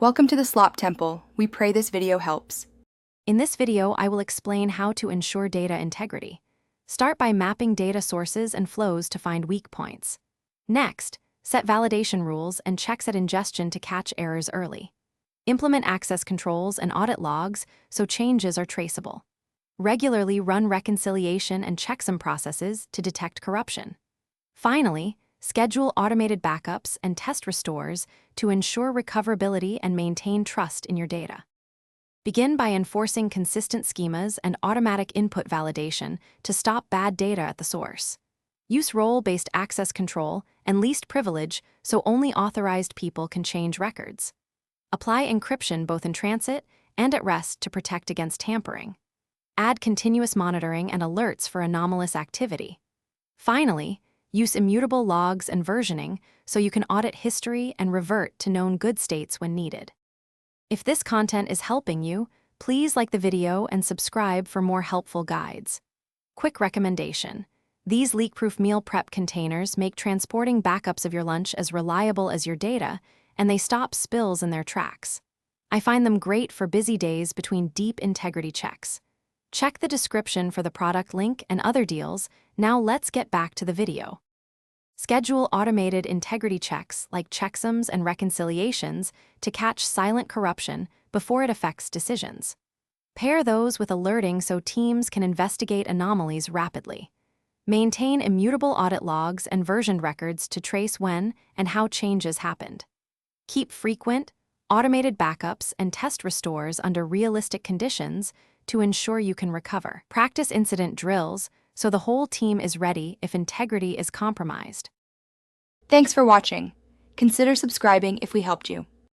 Welcome to the Slop Temple. We pray this video helps. In this video, I will explain how to ensure data integrity. Start by mapping data sources and flows to find weak points. Next, set validation rules and checks at ingestion to catch errors early. Implement access controls and audit logs so changes are traceable. Regularly run reconciliation and checksum processes to detect corruption. Finally, schedule automated backups and test restores to ensure recoverability and maintain trust in your data. Begin by enforcing consistent schemas and automatic input validation to stop bad data at the source. Use role-based access control and least privilege so only authorized people can change records. Apply encryption both in transit and at rest to protect against tampering. Add continuous monitoring and alerts for anomalous activity. Finally, use immutable logs and versioning so you can audit history and revert to known good states when needed. If this content is helping you, please like the video and subscribe for more helpful guides. Quick recommendation: these leak-proof meal prep containers make transporting backups of your lunch as reliable as your data, and they stop spills in their tracks. I find them great for busy days between deep integrity checks. Check the description for the product link and other deals. Now let's get back to the video. Schedule automated integrity checks like checksums and reconciliations to catch silent corruption before it affects decisions. Pair those with alerting so teams can investigate anomalies rapidly. Maintain immutable audit logs and version records to trace when and how changes happened. Keep frequent, automated backups and test restores under realistic conditions to ensure you can recover. Practice incident drills so the whole team is ready if integrity is compromised. Thanks for watching. Consider subscribing if we helped you.